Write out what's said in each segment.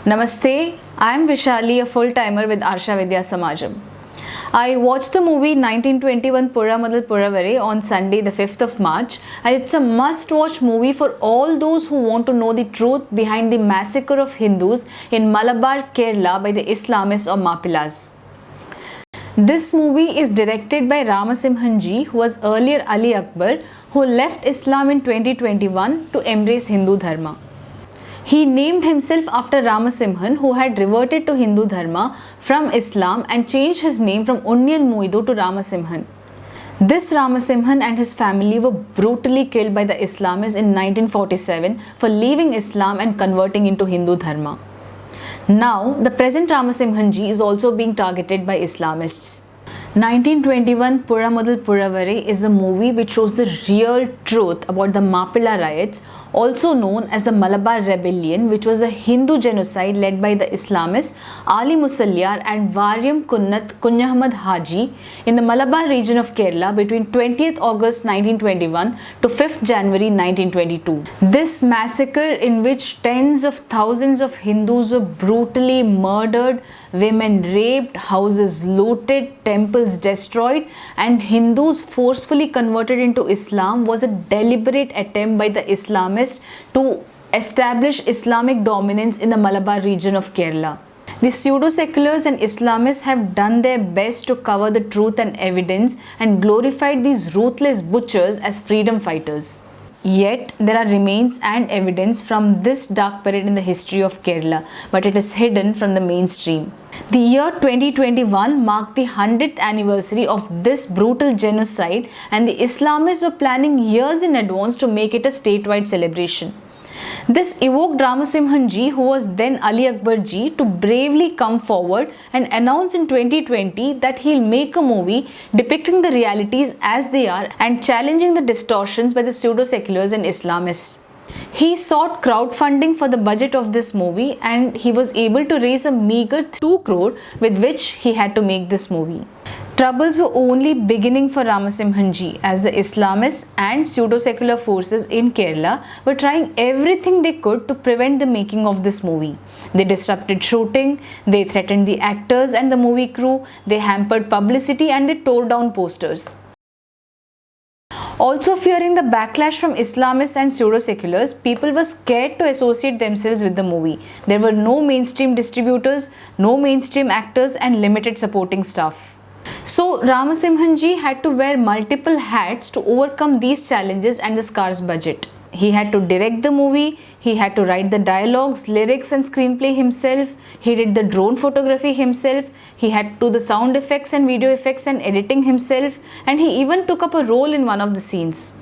Namaste, I am Vishali, a full-timer with Arsha Vidya Samajam. I watched the movie 1921 Puzha Muthal Puzha Vare on Sunday the 5th of March, and it's a must-watch movie for all those who want to know the truth behind the massacre of Hindus in Malabar, Kerala by the Islamists or Mappilas. This movie is directed by Ramasimhan Ji, who was earlier Ali Akbar, who left Islam in 2021 to embrace Hindu Dharma. He named himself after Ramasimhan, who had reverted to Hindu Dharma from Islam and changed his name from Unniyan Muidu to Ramasimhan. This Ramasimhan and his family were brutally killed by the Islamists in 1947 for leaving Islam and converting into Hindu Dharma. Now, the present Ramasimhan Ji is also being targeted by Islamists. 1921 Puzha Muthal Puzha Vare is a movie which shows the real truth about the Mappila riots, also known as the Malabar Rebellion, which was a Hindu genocide led by the Islamists Ali Musalliar and Varyam Kunyahmad Haji in the Malabar region of Kerala between 20th August 1921 to 5th January 1922. This massacre, in which tens of thousands of Hindus were brutally murdered, women raped, houses looted, temples destroyed, and Hindus forcefully converted into Islam, was a deliberate attempt by the Islamists to establish Islamic dominance in the Malabar region of Kerala. The pseudo-seculars and Islamists have done their best to cover the truth and evidence and glorified these ruthless butchers as freedom fighters. Yet, there are remains and evidence from this dark period in the history of Kerala, but it is hidden from the mainstream. The year 2021 marked the 100th anniversary of this brutal genocide, and the Islamists were planning years in advance to make it a statewide celebration. This evoked Ramasimhan Ji, who was then Ali Akbar Ji, to bravely come forward and announce in 2020 that he'll make a movie depicting the realities as they are and challenging the distortions by the pseudo-seculars and Islamists. He sought crowdfunding for the budget of this movie, and he was able to raise a meager 2 crore with which he had to make this movie. Troubles were only beginning for Ramasimhan Ji, as the Islamists and pseudo-secular forces in Kerala were trying everything they could to prevent the making of this movie. They disrupted shooting, they threatened the actors and the movie crew, they hampered publicity, and they tore down posters. Also fearing the backlash from Islamists and pseudo-seculars, people were scared to associate themselves with the movie. There were no mainstream distributors, no mainstream actors, and limited supporting staff. So Ramasimhan Ji had to wear multiple hats to overcome these challenges and the scarce budget. He had to direct the movie, he had to write the dialogues, lyrics and screenplay himself, he did the drone photography himself, he had to do the sound effects and video effects and editing himself, and he even took up a role in one of the scenes.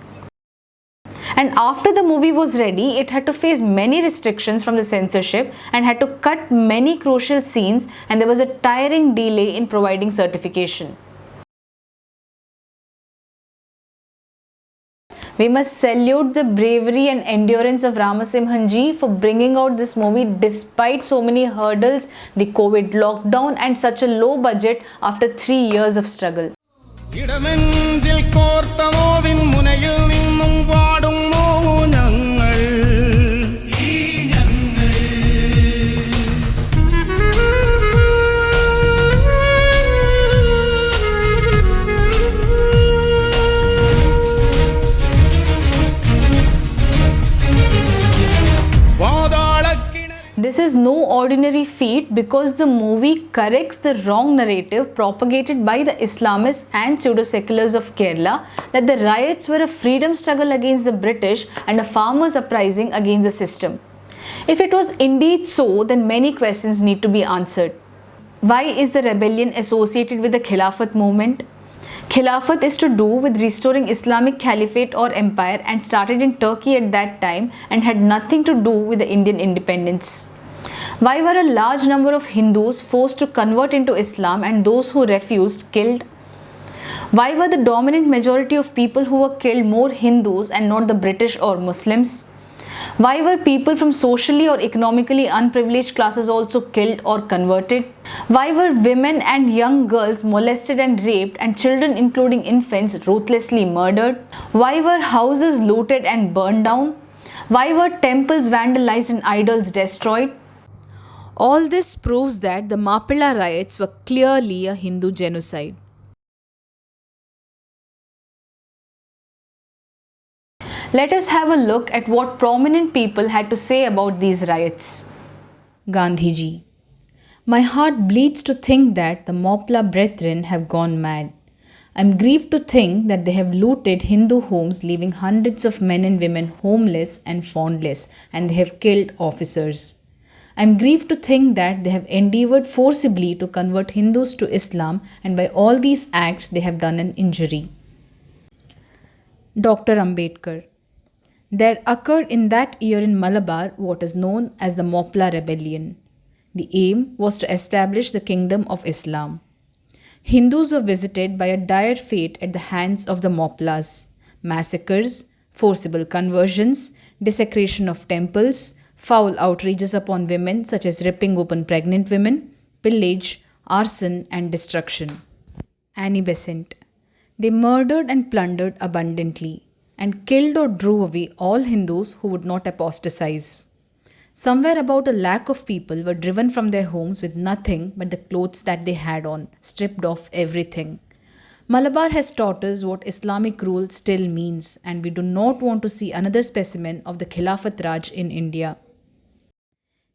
And after the movie was ready, it had to face many restrictions from the censorship and had to cut many crucial scenes, and there was a tiring delay in providing certification. We must salute the bravery and endurance of Ramasimhan Ji for bringing out this movie despite so many hurdles, the COVID lockdown, and such a low budget after 3 years of struggle. This is no ordinary feat, because the movie corrects the wrong narrative propagated by the Islamists and pseudo-seculars of Kerala that the riots were a freedom struggle against the British and a farmers' uprising against the system. If it was indeed so, then many questions need to be answered. Why is the rebellion associated with the Khilafat movement? Khilafat is to do with restoring Islamic Caliphate or empire, and started in Turkey at that time and had nothing to do with the Indian independence. Why were a large number of Hindus forced to convert into Islam and those who refused killed? Why were the dominant majority of people who were killed more Hindus and not the British or Muslims? Why were people from socially or economically unprivileged classes also killed or converted? Why were women and young girls molested and raped, and children including infants ruthlessly murdered? Why were houses looted and burned down? Why were temples vandalized and idols destroyed? All this proves that the Mappila riots were clearly a Hindu genocide. Let us have a look at what prominent people had to say about these riots. Gandhiji. My heart bleeds to think that the Mappila brethren have gone mad. I am grieved to think that they have looted Hindu homes, leaving hundreds of men and women homeless and foundless, and they have killed officers. I am grieved to think that they have endeavoured forcibly to convert Hindus to Islam, and by all these acts they have done an injury. Dr. Ambedkar. There occurred in that year in Malabar what is known as the Mappila Rebellion. The aim was to establish the kingdom of Islam. Hindus were visited by a dire fate at the hands of the Mappilas: massacres, forcible conversions, desecration of temples, foul outrages upon women such as ripping open pregnant women, pillage, arson and destruction. Annie Besant. They murdered and plundered abundantly and killed or drove away all Hindus who would not apostatize. Somewhere about 1 lakh of people were driven from their homes with nothing but the clothes that they had on, stripped of everything. Malabar has taught us what Islamic rule still means, and we do not want to see another specimen of the Khilafat Raj in India.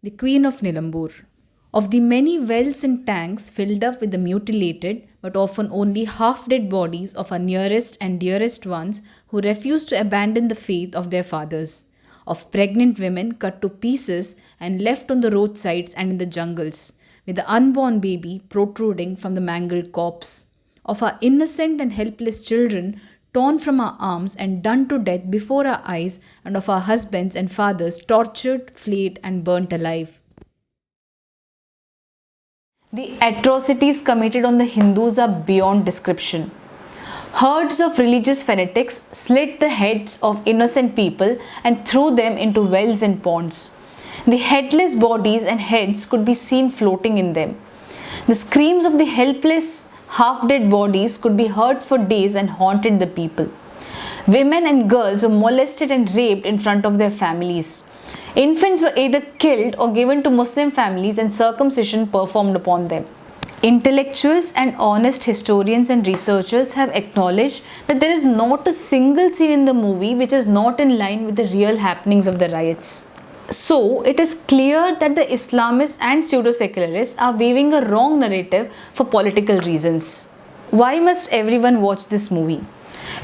The Queen of Nilambur. Of the many wells and tanks filled up with the mutilated but often only half-dead bodies of our nearest and dearest ones who refused to abandon the faith of their fathers, of pregnant women cut to pieces and left on the roadsides and in the jungles, with the unborn baby protruding from the mangled corpse, of our innocent and helpless children torn from our arms and done to death before our eyes, and of our husbands and fathers tortured, flayed and burnt alive. The atrocities committed on the Hindus are beyond description. Herds of religious fanatics slit the heads of innocent people and threw them into wells and ponds. The headless bodies and heads could be seen floating in them. The screams of the helpless, half-dead bodies could be heard for days and haunted the people. Women and girls were molested and raped in front of their families. Infants were either killed or given to Muslim families and circumcision performed upon them. Intellectuals and honest historians and researchers have acknowledged that there is not a single scene in the movie which is not in line with the real happenings of the riots. So, it is clear that the Islamists and pseudo-secularists are weaving a wrong narrative for political reasons. Why must everyone watch this movie?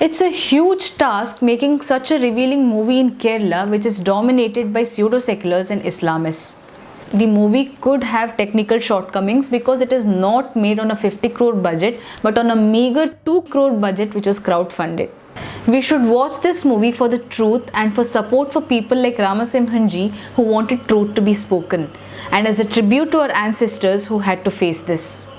It's a huge task making such a revealing movie in Kerala, which is dominated by pseudo-seculars and Islamists. The movie could have technical shortcomings because it is not made on a 50 crore budget but on a meager 2 crore budget which was crowd-funded. We should watch this movie for the truth and for support for people like Ramasimhanji who wanted truth to be spoken, and as a tribute to our ancestors who had to face this.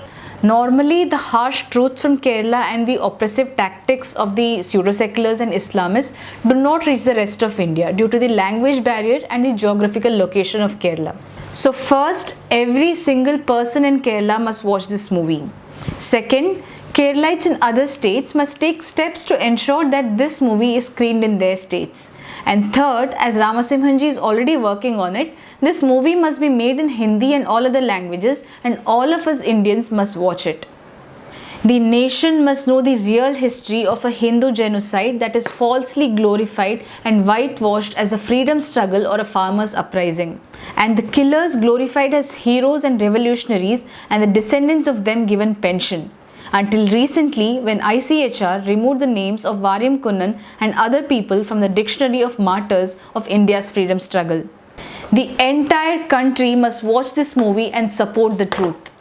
Normally, the harsh truths from Kerala and the oppressive tactics of the pseudo-seculars and Islamists do not reach the rest of India due to the language barrier and the geographical location of Kerala. So first, every single person in Kerala must watch this movie. Second, Keralites in other states must take steps to ensure that this movie is screened in their states. And third, as Ramasimhanji is already working on it, this movie must be made in Hindi and all other languages, and all of us Indians must watch it. The nation must know the real history of a Hindu genocide that is falsely glorified and whitewashed as a freedom struggle or a farmers' uprising, and the killers glorified as heroes and revolutionaries, and the descendants of them given pension. Until recently, when ICHR removed the names of Varim Kunnan and other people from the dictionary of martyrs of India's freedom struggle. The entire country must watch this movie and support the truth.